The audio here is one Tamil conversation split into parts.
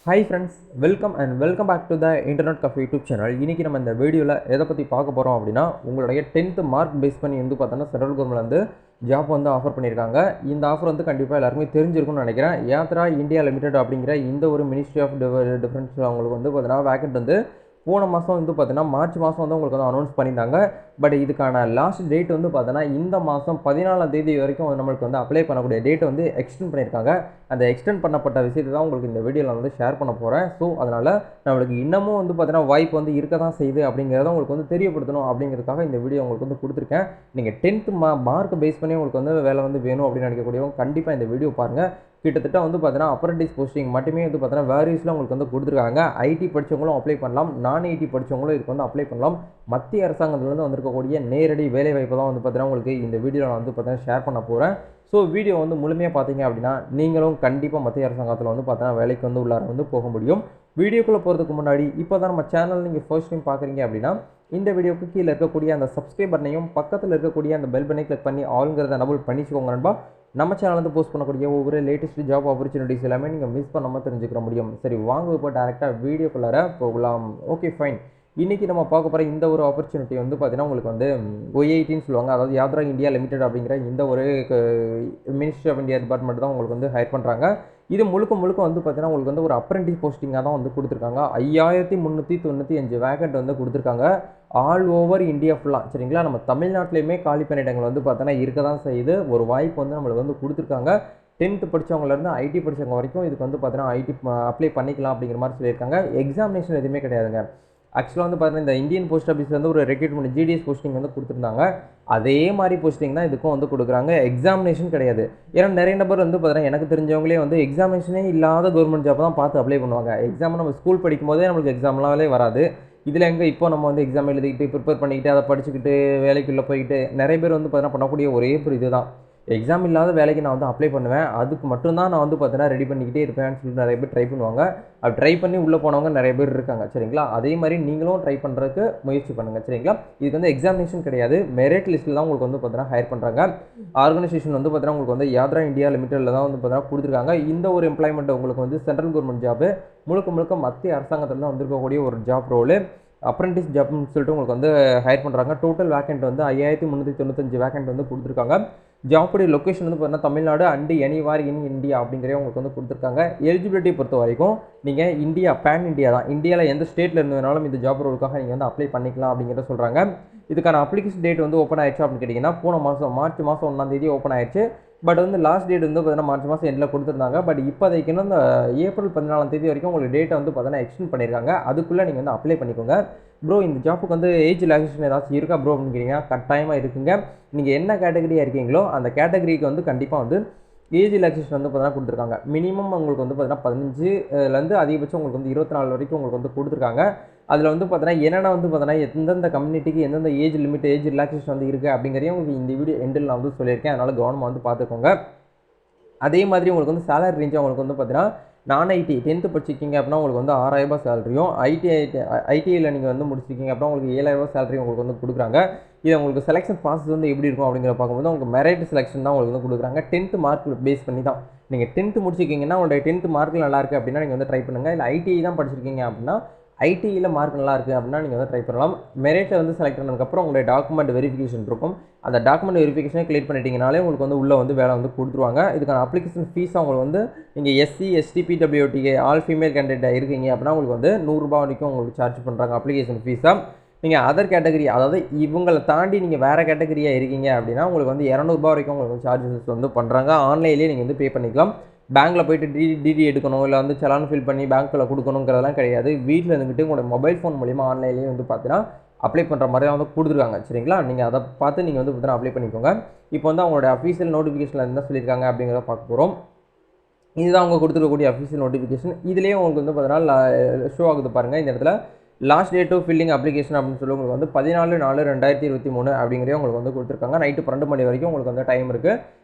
Hi friends, welcome back to the internet cafe YouTube channel. இன்றைக்கி நம்ம இந்த வீடியோவில் எதை பற்றி பார்க்க போகிறோம் அப்படின்னா, உங்களுடைய 10th மார்க் பேஸ் பண்ணி வந்து பார்த்தோன்னா சென்ட்ரல் கவர்மெண்ட் வந்து ஜாப் வந்து ஆஃபர் பண்ணியிருக்காங்க. இந்த ஆஃபர் வந்து கண்டிப்பாக எல்லாருமே தெரிஞ்சிருக்கும்னு நினைக்கிறேன். யாத்ரா இந்தியா லிமிடெட் அப்படிங்கிற இந்த ஒரு மினிஸ்ட்ரி ஆஃப் டிஃபென்ஸ் அவங்களுக்கு வந்து பார்த்தீங்கன்னா வேக்கண்ட் வந்து போன மாதம் வந்து பார்த்தீங்கன்னா மார்ச் மாதம் வந்து உங்களுக்கு வந்து அனௌன்ஸ் பண்ணியிருந்தாங்க. பட் இதுக்கான லாஸ்ட் டேட் வந்து பார்த்தோன்னா இந்த மாதம் 14ஆம் தேதி வரைக்கும் நம்மளுக்கு வந்து அப்ளை பண்ணக்கூடிய டேட்டை வந்து எக்ஸ்டெண்ட் பண்ணியிருக்காங்க. அந்த எக்ஸ்டெண்ட் பண்ணப்பட்ட விஷயத்தை தான் உங்களுக்கு இந்த வீடியோவில் வந்து ஷேர் பண்ண போகிறேன். ஸோ அதனால் நம்மளுக்கு இன்னமும் வந்து பார்த்தீங்கன்னா வாய்ப்பு வந்து இருக்க தான் செய்யுது அப்படிங்கிறத உங்களுக்கு வந்து தெரியப்படுத்தணும் அப்படிங்கிறதுக்காக இந்த வீடியோ உங்களுக்கு வந்து கொடுத்துருக்கேன். நீங்கள் 10th மார்க் பேஸ் பண்ணி உங்களுக்கு வந்து வேலை வந்து வேணும் அப்படின்னு நினைக்கக்கூடியவங்க கண்டிப்பாக இந்த வீடியோ பாருங்கள். கிட்டத்தட்ட வந்து பார்த்தீங்கன்னா அப்ரண்டிஸ் போஸ்டிங் மட்டுமே வந்து பார்த்தீங்கன்னா வேரியஸில் உங்களுக்கு வந்து கொடுத்துருக்காங்க. ஐடி படித்தவங்களும் அப்ளை பண்ணலாம், நான் ஐடி படித்தவங்களும் இதுக்கு வந்து அப்ளை பண்ணலாம். மத்திய அரசாங்கத்திலேருந்து வந்திருக்கக்கூடிய நேரடி வேலைவாய்ப்பு தான் வந்து பார்த்தீங்கன்னா உங்களுக்கு இந்த வீடியோவில் நான் வந்து பார்த்தீங்கன்னா ஷேர் பண்ண போகிறேன். ஸோ வீடியோ வந்து முழுமையாக பார்த்தீங்க அப்படின்னா நீங்களும் கண்டிப்பாக மத்திய அரசாங்கத்தில் வந்து பார்த்தீங்கன்னா வேலைக்கு வந்து உள்ளார வந்து போக முடியும். வீடியோக்குள்ளே போகிறதுக்கு முன்னாடி இப்போ தான் நம்ம சேனல் நீங்கள் ஃபர்ஸ்ட் டைம் பார்க்குறீங்க அப்படின்னா இந்த வீடியோக்கு கீழே இருக்கக்கூடிய அந்த சப்ஸ்கிரைப் பட்டனையும் பக்கத்தில் இருக்கக்கூடிய அந்த பெல் பட்டனை கிளிக் பண்ணி ஆளுங்கிறத எனபிள் பண்ணிச்சுக்கோங்க நண்பா. நம்ம சேனல் வந்து போஸ்ட் பண்ணக்கூடிய ஒவ்வொரு லேட்டஸ்ட் ஜாப் ஆப்பர்ச்சுனிட்டிஸ் எல்லாமே நீங்கள் மிஸ் பண்ணாமல் தெரிஞ்சுக்கிற முடியும். சரி, வாங்க இப்போ டேரெக்டாக வீடியோக்குள்ளார போகலாம். Okay fine. இன்றைக்கி நம்ம பார்க்க போகிற இந்த ஒரு ஆப்பர்ச்சுனிட்டி வந்து பார்த்தீங்கன்னா உங்களுக்கு வந்து OITன்னு சொல்லுவாங்க. அதாவது யாத்ரா இந்தியா லிமிடெட் அப்படிங்கிற இந்த ஒரு மினிஸ்ட்ரி ஆஃப் இந்தியா டிபார்ட்மெண்ட் தான் உங்களுக்கு வந்து ஹையர் பண்ணுறாங்க. இது முழுக்க வந்து பார்த்தீங்கன்னா உங்களுக்கு வந்து ஒரு அப்ரெண்டிஸ் போஸ்டிங்காக தான் வந்து கொடுத்துருக்காங்க. 5395 வேக்கண்ட் வந்து கொடுத்துருக்காங்க. ஆல் ஓவர் இந்தியா ஃபுல்லாக, சரிங்களா. நம்ம தமிழ்நாட்டிலையுமே காலி பணியிடங்கள் வந்து பார்த்தோன்னா இருக்க தான் செய்யுது. ஒரு வாய்ப்பு வந்து நம்மளுக்கு வந்து கொடுத்துருக்காங்க. 10th படித்தவங்கலேருந்து ஐடி படித்தவங்க வரைக்கும் இதுக்கு வந்து பார்த்தீங்கன்னா ஐடி அப்ளை பண்ணிக்கலாம் அப்படிங்கிற மாதிரி சொல்லியிருக்காங்க. எக்ஸாமினேஷன் எதுவுமே கிடையாதுங்க. ஆக்சுவலாக வந்து பார்த்தீங்கன்னா இந்த இந்தியன் போஸ்ட் ஆஃபீஸ் வந்து ஒரு ரெக்ரூட்மெண்ட் ஜிடிஎஸ் போஸ்டிங் வந்து கொடுத்துருந்தாங்க. அதே மாதிரி போஸ்டிங் தான் இதுக்கும் வந்து கொடுக்குறாங்க. எக்ஸாமினேஷன் கிடையாது. ஏன்னா நிறைய நபர் வந்து பார்த்தீங்கன்னா எனக்கு தெரிஞ்சவங்களே வந்து எக்ஸாமினேஷனே இல்லாத கவர்மெண்ட் ஜாப் தான் பார்த்து அப்ளை பண்ணுவாங்க. எக்ஸாம் நம்ம ஸ்கூல் படிக்கும் போதே நம்மளுக்கு எக்ஸாம்லாமே வராது. இதில் எங்கே இப்போ நம்ம வந்து எக்ஸாம் எழுதிக்கிட்டு ப்ரிப்பேர் பண்ணிக்கிட்டு அதை படிச்சுக்கிட்டு வேலைக்குள்ளே போய்கிட்டு நிறைய பேர் வந்து பார்த்தீங்கன்னா பண்ணக்கூடிய ஒரே ஒரு இது தான், எக்ஸாம் இல்லாத வேலைக்கு நான் வந்து அப்ளை பண்ணுவேன், அதுக்கு மட்டும்தான் நான் வந்து பார்த்தீங்கன்னா ரெடி பண்ணிக்கிட்டே இருப்பேன்னு சொல்லிட்டு நிறைய பேர் ட்ரை பண்ணுவாங்க. அது ட்ரை பண்ணி உள்ளே போனவங்க நிறைய பேர் இருக்காங்க, சரிங்களா. அதே மாதிரி நீங்களும் ட்ரை பண்ணுறதுக்கு முயற்சி பண்ணுங்கள், சரிங்களா. இதுக்கு வந்து எக்ஸாமினேஷன் கிடையாது. மெரிட் லிஸ்ட்டில் தான் உங்களுக்கு வந்து பார்த்தீங்கன்னா ஹையர் பண்ணுறாங்க. ஆர்கனைசேஷன் வந்து பார்த்தீங்கன்னா உங்களுக்கு வந்து யாத்ரா இந்தியா லிமிடெடில் தான் வந்து பார்த்தீங்கன்னா கொடுத்துருக்காங்க. இந்த ஒரு எம்ப்ளாய்மெண்ட் உங்களுக்கு வந்து சென்ட்ரல் கவர்மெண்ட் ஜாப்பு, முழுக்க மத்திய அரசாங்கத்தில் தான் வந்திருக்கக்கூடிய ஒரு ஜாப் ரோலு. அப்ரெண்டிஸ் ஜாப்னு சொல்லிட்டு உங்களுக்கு வந்து ஹையர் பண்ணுறாங்க. டோட்டல் வேக்கண்ட் வந்து 5395 வேக்கண்ட் வந்து கொடுத்துருக்காங்க. ஜாப்புடைய லொக்கேஷன் வந்து பார்த்தீங்கன்னா தமிழ்நாடு அண்டு எனிவார் இன் இந்தியா அப்படிங்கிறே உங்களுக்கு வந்து கொடுத்துருக்காங்க. எலிஜிபிலிட்டி பொறுத்த வரைக்கும் நீங்கள் இந்தியா பேன் இந்தியா தான், இந்தியாவில் எந்த ஸ்டேட்டில் இருந்து வேணாலும் இந்த ஜாப் ரோலுக்காக நீங்கள் வந்து அப்ளை பண்ணிக்கலாம் அப்படிங்கிறத சொல்கிறாங்க. இதுக்கான அப்ளிகேஷன் டேட் வந்து ஓப்பன் ஆயிடுச்சு அப்படின்னு கேட்டிங்கன்னா போன மாதம் மார்ச் மாதம் 1ஆம் தேதி ஓப்பன் ஆயிடுச்சு. பட் வந்து லாஸ்ட் டேட் வந்து பார்த்தீங்கன்னா மார்ச் மாதம் எண்டில் கொடுத்துருந்தாங்க. பட் இப்போதைக்கு இந்த ஏப்ரல் 14ஆம் தேதி வரைக்கும் உங்களுக்கு டேட்டை வந்து பார்த்தீங்கன்னா எக்ஸ்டெண்ட் பண்ணியிருக்காங்க. அதுக்குள்ளே நீங்கள் வந்து அப்ளை பண்ணிக்கோங்க. ப்ரோ, இந்த ஜாப்புக்கு வந்து ஏஜ் ரிலாக்ஸேஷன் ஏதாச்சும் இருக்கா ப்ரோ அப்படின்னு கேட்டிங்கன்னா கட்டாயமாக இருக்குங்க. நீங்கள் என்ன கேட்டகரியாக இருக்கீங்களோ அந்த கேட்டகரிக்கு வந்து கண்டிப்பாக வந்து ஏஜ் ரிலாக்ஸேஷன் வந்து பார்த்தீங்கன்னா கொடுத்துருக்காங்க. மினிமம் உங்களுக்கு வந்து பார்த்தீங்கன்னா 15லேருந்து அதிகபட்சம் உங்களுக்கு வந்து 24 வரைக்கும் உங்களுக்கு வந்து கொடுத்துருக்காங்க. அதில் வந்து பார்த்தீங்கன்னா என்னென்ன வந்து பார்த்தீங்கன்னா எந்தெந்த கம்யூனிட்டிக்கு எந்தெந்த ஏஜ் லிமிட் ஏஜ் ரிலாக்ஸேஷன் வந்து இருக்குது அப்படிங்கிறதையும் உங்களுக்கு இந்த வீடியோ எண்டில் நான் வந்து சொல்லியிருக்கேன். அதனால் கவனமாக வந்து பார்த்துக்கோங்க. அதே மாதிரி உங்களுக்கு வந்து சேலரி ரேஞ்சு உங்களுக்கு வந்து பார்த்தீங்கன்னா நான் ஐடி 10th படிச்சிருக்கீங்க அப்படின்னா உங்களுக்கு வந்து 6000 ரூபாய் சேலரியும், ஐடிஐயில் நீங்கள் வந்து முடிச்சிருக்கீங்க அப்படின்னா உங்களுக்கு 7000 ரூபாய் சேலரி உங்களுக்கு வந்து கொடுக்குறாங்க. இது உங்களுக்கு செலெக்ஷன் ப்ராசஸ் வந்து எப்படி இருக்கும் அப்படிங்கிற பார்க்கும்போது உங்களுக்கு மெரிட் செலெக்ஷன் தான் உங்களுக்கு வந்து கொடுக்குறாங்க. 10th மார்க் பேஸ் பண்ணி தான். நீங்கள் 10th முடிச்சிருக்கீங்கன்னா உங்களுடைய 10th மார்க் நல்லா இருக்குது அப்படின்னா நீங்கள் வந்து ட்ரை பண்ணுங்கள். இல்லை ஐடிஐ தான் படிச்சிருக்கீங்க அப்படின்னா ஐடியில் மார்க் நல்லா இருக்குது அப்படின்னா நீங்கள் வந்து ட்ரை பண்ணலாம். மெரிட்டில் வந்து செலக்ட் பண்ணதுக்கப்புறம் உங்களுடைய டாக்குமெண்ட் வெரிஃபிகேஷன் இருக்கும். அந்த டாக்குமெண்ட் வெரிஃபிகேஷனை கிளியர் பண்ணிட்டீங்கனாலே உங்களுக்கு வந்து உள்ளே வந்து வேலை வந்து கொடுத்துருவாங்க. இதுக்கான அப்ளிகேஷன் ஃபீஸ் உங்களுக்கு வந்து நீங்கள் SC ST PWD all female candidate இருக்கீங்க அப்படின்னா உங்களுக்கு வந்து 100 ரூபாய் வரைக்கும் உங்களுக்கு சார்ஜ் பண்ணுறாங்க அப்ளிகேஷன் ஃபீஸாக. நீங்கள் அதர் கேட்டகரி, அதாவது இவங்களை தாண்டி நீங்கள் வேறு கேட்டகரியாக இருக்கீங்க அப்படின்னா உங்களுக்கு வந்து 200 ரூபாய் வரைக்கும் உங்களுக்கு சார்ஜஸ் வந்து பண்ணுறாங்க. ஆன்லைன்லேயே நீங்கள் வந்து பே பண்ணிக்கலாம். பேங்க்கில் போய்ட்டு டிடி எடுக்கணும், இல்லை வந்து செலான் ஃபில் பண்ணி பேங்க்கில் கொடுக்கணுங்கிறதெல்லாம் கிடையாது. வீட்டில் இருந்துக்கிட்டு உங்களோட மொபைல் ஃபோன் மூலிமா ஆன்லைன்லேயே வந்து பார்த்தீங்கன்னா அப்ளை பண்ணுற மாதிரி தான் வந்து கொடுத்துருக்காங்க, சரிங்களா. நீங்கள் அதை பார்த்து நீங்கள் வந்து பார்த்தீங்கன்னா அப்ளை பண்ணிக்கோங்க. இப்போ வந்து அவங்களோட அஃபீஷியல் நோட்டிஃபிகேஷனில் என்ன சொல்லியிருக்காங்க அப்படிங்கிறத பார்க்க போகிறோம். இதுதான் அவங்க கொடுத்துருக்கக்கூடிய அஃபீஷியல் நோட்டிஃபிகேஷன். இதுலேயே உங்களுக்கு வந்து பார்த்தீங்கன்னா ஷோ ஆகுது பாருங்கள். இந்த இடத்துல last date to filling application அப்படின்னு சொல்லி உங்களுக்கு வந்து 14/4/2023 அப்படிங்கிறே உங்களுக்கு வந்து கொடுத்துருக்காங்க. நைட்டு 12 மணி வரைக்கும் உங்களுக்கு வந்து டைம் இருக்குது.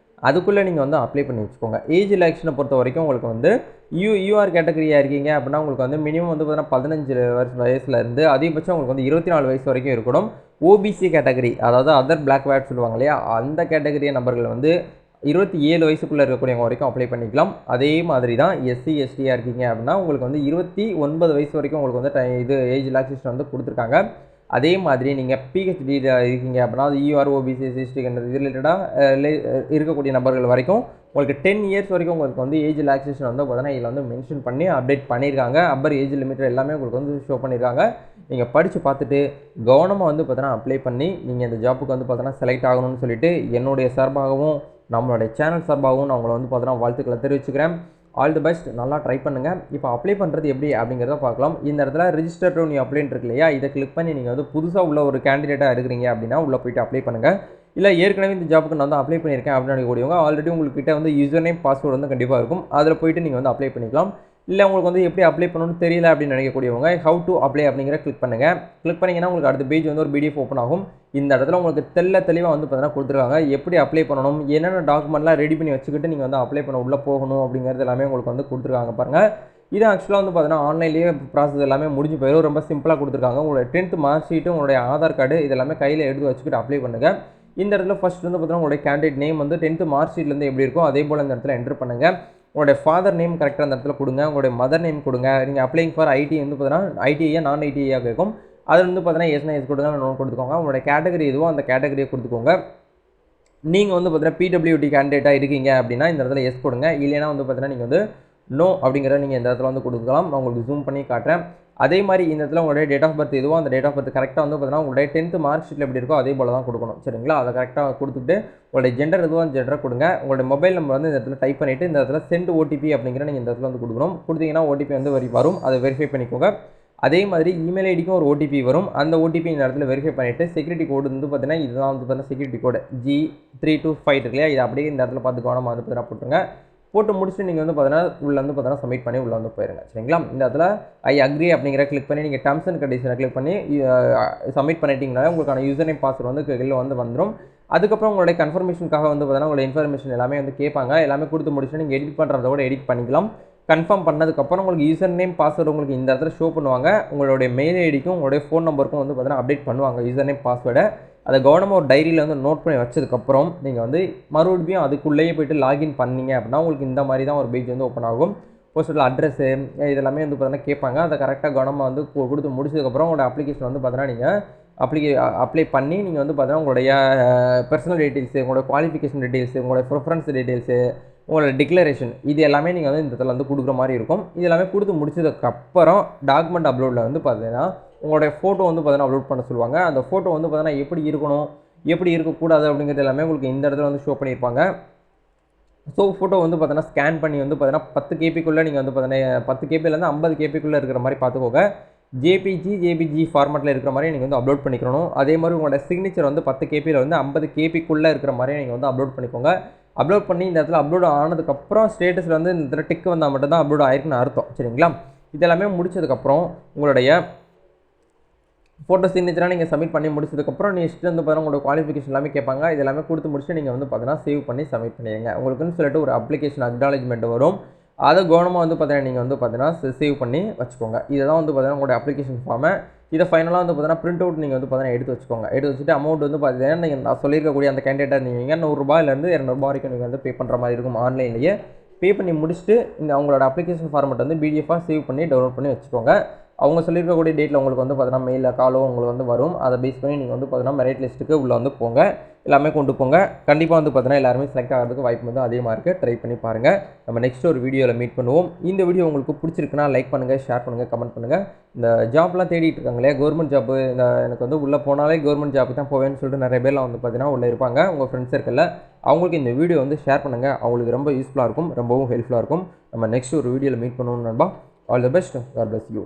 அதுக்குள்ளே நீங்கள் வந்து அப்ளை பண்ணி வச்சுக்கோங்க. ஏஜ் ரிலாக்ஸேஷனை பொறுத்த வரைக்கும் உங்களுக்கு வந்து யூஆர் கேட்டகரியாக இருக்கீங்க அப்படின்னா உங்களுக்கு வந்து மினிமம் வந்து பார்த்தீங்கன்னா 15 வயசுலேருந்து அதிகபட்சம் உங்களுக்கு வந்து 24 வயசு வரைக்கும் இருக்கணும். ஓபிசி கேட்டகரி, அதாவது அதர் பிளாக் வேட் சொல்லுவாங்க இல்லையா, அந்த கேட்டகரிய நபர்கள் வந்து 27 வயசுக்குள்ளே இருக்கக்கூடியவங்க வரைக்கும் அப்ளை பண்ணிக்கலாம். அதே மாதிரி தான் எஸ்சி, எஸ்டியாக இருக்கீங்க அப்படின்னா உங்களுக்கு வந்து 29 வயசு வரைக்கும் உங்களுக்கு வந்து இது ஏஜ் ரிலாக்ஸேஷன் வந்து கொடுத்துருக்காங்க. அதே மாதிரி நீங்கள் பிஹெச்டி இருக்கீங்க அப்படின்னா அது யூஆர், ஓபிசி, எஸ்சி இது ரிலேட்டடாக இருக்கக்கூடிய நபர்கள் வரைக்கும் உங்களுக்கு 10 இயர்ஸ் வரைக்கும் உங்களுக்கு வந்து ஏஜ் ரிலாக்ஸேஷன் வந்து பார்த்தீங்கன்னா இதில் வந்து மென்ஷன் பண்ணி அப்டேட் பண்ணியிருக்காங்க. அப்பர் ஏஜ் லிமிட் எல்லாமே உங்களுக்கு வந்து ஷோ பண்ணியிருக்காங்க. நீங்கள் படித்து பார்த்துட்டு கவனமாக வந்து பார்த்தீங்கன்னா அப்ளை பண்ணி நீங்கள் இந்த ஜாப்புக்கு வந்து பார்த்தீங்கன்னா செலக்ட் ஆகணும்னு சொல்லிட்டு என்னுடைய சார்பாகவும் நம்மளுடைய சேனல் சார்பாகவும் நான் உங்களை வந்து பார்த்தீங்கன்னா வாழ்த்துக்களை தெரிவிச்சுக்கிறேன். All the best. நல்லா ட்ரை பண்ணுங்கள். இப்போ அப்ளை பண்ணுறது எப்படி அப்படிங்கிறத பார்க்கலாம். இந்த இடத்துல ரிஜிஸ்டர் டு நியூ அப்ளைன்னு இருக்கு இல்லையா, இதை கிளிக் பண்ணி நீங்கள் வந்து புதுசாக உள்ள ஒரு கேண்டிடேட்டாக இருக்கிறீங்க அப்படின்னா உள்ளே போய்ட்டு அப்ளை பண்ணுங்கள். இல்லை ஏற்கனவே இந்த ஜாப்புக்கு நான் வந்து அப்ளை பண்ணியிருக்கேன் அப்படின்னு நினைக்கக்கூடியவங்க ஆல்ரெடி உங்கள்கிட்ட வந்து யூசர் நேம் பாஸ்வேர்டு வந்து கண்டிப்பாக இருக்கும். அதில் போய்ட்டு நீங்கள் வந்து அப்ளை பண்ணிக்கலாம். இல்லை உங்களுக்கு வந்து எப்படி அப்ளை பண்ணணும்னு தெரியல அப்படின்னு நினைக்கக்கூடியவங்க ஹவு டு அப்ளை அப்படிங்கிற கிளிக் பண்ணுங்கள். கிளிக் பண்ணிங்கன்னா உங்களுக்கு அடுத்த பேஜ் வந்து ஒரு பிடிஎஃப் ஓப்பன் ஆகும். இந்த இடத்துல உங்களுக்கு தெளிவாக வந்து பார்த்தீங்கன்னா கொடுத்துருக்காங்க எப்படி அப்ளை பண்ணணும், என்னென்ன டாக்குமெண்ட்லாம் ரெடி பண்ணி வச்சுக்கிட்டு நீங்கள் வந்து அப்ளை பண்ண உள்ளே போகணும் அப்படிங்கிறது எல்லாமே உங்களுக்கு வந்து கொடுத்துருக்காங்க பாருங்கள். இது ஆக்சுவலாக வந்து பார்த்தீங்கன்னா ஆன்லைன்லேயே ப்ராசஸ் எல்லாமே முடிஞ்சு போயிடும். ரொம்ப சிம்பிளாக கொடுத்துருக்காங்க. உங்களுடைய 10th மார்க் ஷீட்டு, உங்களுடைய ஆதார் கார்டு இதெல்லாமே கையில் எடுத்து வச்சுக்கிட்டு அப்ளை பண்ணுங்கள். இந்த இடத்துல ஃபஸ்ட் வந்து பார்த்தீங்கன்னா உங்களுடைய கேண்டிடேட் நேம் வந்து 10th மார்க் ஷீட்லேருந்து எப்படி இருக்கும் அதே போல் இந்த இடத்துல என்டர் பண்ணுங்கள். உங்களுடைய ஃபாதர் நேம் கரெக்டாக அந்த இடத்துல கொடுங்க. உங்களுடைய மதர் நேம் கொடுங்க. நீங்கள் அப்ளைங் ஃபார் ஐடி வந்து பார்த்தீங்கன்னா ஐடிஐயா நான் ஐடிஐயாக கேட்கும். அதில் வந்து பார்த்தீங்கன்னா எஸ்னா எஸ் கொடுங்க, நோட் கொடுத்துக்கோங்க. உங்களுடைய கேட்டகரி எதுவோ அந்த கேட்டகரியை கொடுத்துக்கோங்க. நீங்கள் வந்து பார்த்தீங்கன்னா பிடபிள்யூடி கேண்டிடேட்டாக இருக்கீங்க அப்படின்னா இந்த இடத்துல எஸ் கொடுங்க. இல்லைனா வந்து பார்த்தீங்கன்னா நீங்கள் வந்து நோ அப்படிங்கிறத நீங்கள் இந்த இடத்துல வந்து கொடுக்கலாம். நான் உங்களுக்கு ஜூம் பண்ணி காட்டுறேன். அதே மாதிரி இந்த இடத்துல உங்களுடைய டேட் ஆஃப் பர்த் எதுவோ அந்த டேட் ஆஃப் பர்த் கரெக்டாக வந்து பார்த்தீங்கன்னா உங்களுடைய 10th மார்க் ஷீட்டில் எப்படி இருக்கோ அதே போல் தான் கொடுக்கணும். சரிங்களா? அதை கரெக்டாக கொடுத்துட்டு உங்களுடைய ஜெண்டர் எதுவோ அந்த ஜெண்டரை கொடுங்க. உங்களுடைய மொபைல் நம்பர் வந்து இந்த இடத்துல டைப் பண்ணிவிட்டு இந்த இடத்துல சென்ட் ஓடிபி அப்படிங்கிற நீங்கள் இந்த இடத்துல வந்து கொடுக்கணும். கொடுத்தீங்கன்னா ஓடிபி வந்து வரும். அதை வெரிஃபை பண்ணிக்கோங்க. அதே மாதிரி இமெயில் ஐடிக்கும் ஒரு ஓடிபி வரும். அந்த ஓடிபி இந்த இடத்துல வெரிஃபை பண்ணிவிட்டு செக்யூரிட்டி கோடு வந்து பார்த்தீங்கன்னா இதுதான் வந்து பார்த்தீங்கன்னா செக்யூரிட்டி கோடு G325 இருக்கு இல்லையா, இது அப்படியே இந்த இடத்துல பார்த்து கவனமாக வந்து பார்த்தீங்கன்னா போட்டுருங்க. போட்டு முடிச்சுட்டு நீங்கள் வந்து பார்த்தீங்கன்னா உள்ளே வந்து பார்த்தீங்கன்னா சப்மிட் பண்ணி உள்ளே வந்து போயிருங்க. சரிங்களா? இந்த இடத்துல ஐ அக்ரி அப்படிங்கிற கிளிக் பண்ணி நீங்கள் டர்ம்ஸ் அண்ட் கண்டிஷனை கிளிக் பண்ணி சப்மிட் பண்ணிட்டீங்கனாலே உங்களுக்கான யூசர் நேம் பாஸ்வேர்டு வந்து கையில் வந்து வந்துடும். அதுக்கப்புறம் உங்களுடைய கன்ஃபர்மேஷனுக்காக வந்து பார்த்தீங்கன்னா உங்களுடைய இன்ஃபர்மேஷன் எல்லாமே வந்து கேட்பாங்க. எல்லாமே கொடுத்து முடிச்சுட்டு நீங்கள் எடிட் பண்ணுறத கூட எடிட் பண்ணிக்கலாம். கன்ஃபார்ம் பண்ணதுக்கப்புறம் உங்களுக்கு யூசர் நேம் பாஸ்வேர்டு உங்களுக்கு இந்த இடத்துல ஷோ பண்ணுவாங்க. உங்களுடைய மெயில் ஐடிக்கும் உங்களுடைய ஃபோன் நம்பருக்கும் வந்து பார்த்தீங்கன்னா அப்டேட் பண்ணுவாங்க யூசர் நேம் பாஸ்வேர்டை. அதை கவனமாக ஒரு டைரியில் வந்து நோட் பண்ணி வச்சதுக்கப்புறம் நீங்கள் வந்து மறுபடியும் அதுக்குள்ளேயே போய்ட்டு லாகின் பண்ணிங்க அப்படின்னா உங்களுக்கு இந்த மாதிரி தான் ஒரு பேஜ் வந்து ஓப்பன் ஆகும். போஸ்டல் அட்ரஸ்ஸு இதெல்லாமே வந்து பார்த்தீங்கன்னா கேட்பாங்க. அதை கரெக்டாக கவனமாக வந்து கொடுத்து முடிச்சதுக்கப்புறம் உங்களோட அப்ளிகேஷன் வந்து பார்த்தீங்கன்னா நீங்கள் அப்ளை பண்ணி நீங்கள் வந்து பார்த்தீங்கன்னா உங்களுடைய பர்சனல் டீட்டெயில்ஸு, உங்களோட குவாலிஃபிகேஷன் டீட்டெயில்ஸு, உங்களோட ப்ரிஃபரன்ஸ் டீட்டெயில்ஸு, உங்களோட டிக்ளரேஷன் இது எல்லாமே நீங்கள் வந்து இந்த இடத்துல வந்து கொடுக்குற மாதிரி இருக்கும். இது எல்லாமே கொடுத்து முடிச்சதுக்கப்புறம் டாக்குமெண்ட் அப்லோடில் வந்து பார்த்தீங்கன்னா உங்களுடைய ஃபோட்டோ வந்து பார்த்தீங்கன்னா அப்லோட் பண்ண சொல்லுவாங்க. அந்த ஃபோட்டோ வந்து பார்த்தீங்கன்னா எப்படி இருக்கணும், எப்படி இருக்கக்கூடாது அப்படிங்கிறது எல்லாமே உங்களுக்கு இந்த இடத்துல வந்து ஷோ பண்ணியிருப்பாங்க. ஸோ ஃபோட்டோ வந்து பார்த்தீங்கன்னா ஸ்கேன் பண்ணி வந்து பார்த்தீங்கன்னா 10 கேபிக்குள்ளே நீங்கள் வந்து பார்த்தீங்கன்னா 10 கேபிலேருந்து 50 கேபிக்குள்ளே இருக்கிற மாதிரி பார்த்துக்கோங்க. ஜேபிஜி ஃபார்மேட்டில் இருக்கிற மாதிரி நீங்கள் வந்து அப்லோட் பண்ணிக்கணும். அதே மாதிரி உங்களோட சிக்னேச்சர் வந்து 10 கேபியில் வந்து 50 கேபிக்குள்ளே இருக்கிற மாதிரி நீங்கள் வந்து அப்லோட் பண்ணிக்கோங்க. அப்லோட் பண்ணி இந்த இடத்துல அப்லோட் ஆனதுக்கப்புறம் ஸ்டேட்டஸில் வந்து இந்த இடத்துல டிக் வந்தால் மட்டும்தான் அப்லோட் ஆயிருக்குன்னு அர்த்தம். சரிங்களா? இதெல்லாமே முடிச்சதுக்கப்புறம் உங்களுடைய ஃபோட்டோ சிக்னேச்சராக நீங்கள் சப்மிட் பண்ணி முடிச்சதுக்கப்புறம் நெக்ஸ்ட் வந்து பார்த்தீங்கன்னா உங்களோட குவாலிஃபிகேஷன் எல்லாமே கேட்பாங்க. இது எல்லாமே கொடுத்து முடிச்சுட்டு நீங்கள் வந்து பார்த்தீங்கன்னா சேவ் பண்ணி சப்மிட் பண்ணிடுங்க. உங்களுக்குன்னு சொல்லிட்டு ஒரு அப்ளிகேஷன் அக்னாலஜ்மெண்ட் வரும். அதை கவனமாக வந்து பார்த்தீங்கன்னா நீங்கள் வந்து பார்த்தீங்கன்னா சேவ் பண்ணி வச்சுக்கோங்க. இதை தான் வந்து பார்த்தீங்கன்னா உங்களுடைய அப்ளிகேஷன் ஃபார்மை இதை ஃபைனலாக வந்து பார்த்தீங்கன்னா பிரிண்ட் அவுட் நீங்கள் வந்து பார்த்தீங்கன்னா எடுத்து வச்சுக்கோங்க. எடுத்து வச்சுட்டு அமௌண்ட் வந்து பார்த்தீங்கன்னா நீங்கள் நான் சொல்லியிருக்கக்கூடிய அந்த கேண்டிடேட்டாக நீங்கள் 100 ரூபாயிலேருந்து 200 வரைக்கும் நீங்கள் வந்து பே பண்ணுற மாதிரி இருக்கும். ஆன்லைன்லேயே பே பண்ணி முடிச்சுட்டு இந்த அவங்களோட அப்ளிகேஷன் ஃபார்மெட் வந்து பிடிஎஃபாக சேவ் பண்ணி டவுன்லோட் பண்ணி வச்சுக்கோங்க. அவங்க சொல்லியிருக்கக்கூடிய டேட்டில் உங்களுக்கு வந்து பார்த்தீங்கன்னா மெயிலில் காலோ உங்களுக்கு வந்து வரும். அதை பேஸ் பண்ணி நீங்கள் வந்து பார்த்தீங்கன்னா மெரிட் லிஸ்ட்டுக்கு உள்ளே வந்து போங்க. எல்லாமே கொண்டு போங்க. கண்டிப்பாக வந்து பார்த்தீங்கன்னா எல்லாருமே செலக்ட் ஆகிறதுக்கு வாய்ப்பு வந்து அதிகமாக இருக்குது. ட்ரை பண்ணி பாருங்கள். நம்ம நெக்ஸ்ட் ஒரு வீடியோவில் மீட் பண்ணுவோம். இந்த வீடியோ உங்களுக்கு பிடிச்சிருக்குன்னா லைக் பண்ணுங்கள், ஷேர் பண்ணுங்கள், கமெண்ட் பண்ணுங்கள். இந்த ஜாப்லாம் தேடிட்டு இருக்காங்க இல்லையா, கவர்மெண்ட் ஜாப்பு, இந்த எனக்கு வந்து உள்ளே போனாலே கவர்மெண்ட் ஜாப்பு தான் போவேன்னு சொல்லிட்டு நிறைய பேர்லாம் வந்து பார்த்தீங்கன்னா உள்ளே இருப்பாங்க. உங்கள் ஃப்ரெண்ட்ஸ் சர்க்கிளில் அவங்களுக்கு இந்த வீடியோ வந்து ஷேர் பண்ணுங்கள். அவங்களுக்கு ரொம்ப யூஸ்ஃபுல்லாக இருக்கும், ரொம்பவும் ஹெல்ப்ஃபுல்லாக இருக்கும். நம்ம நெக்ஸ்ட் ஒரு வீடியோவில் மீட் பண்ணுவோம் நண்பா. All the best. God bless you.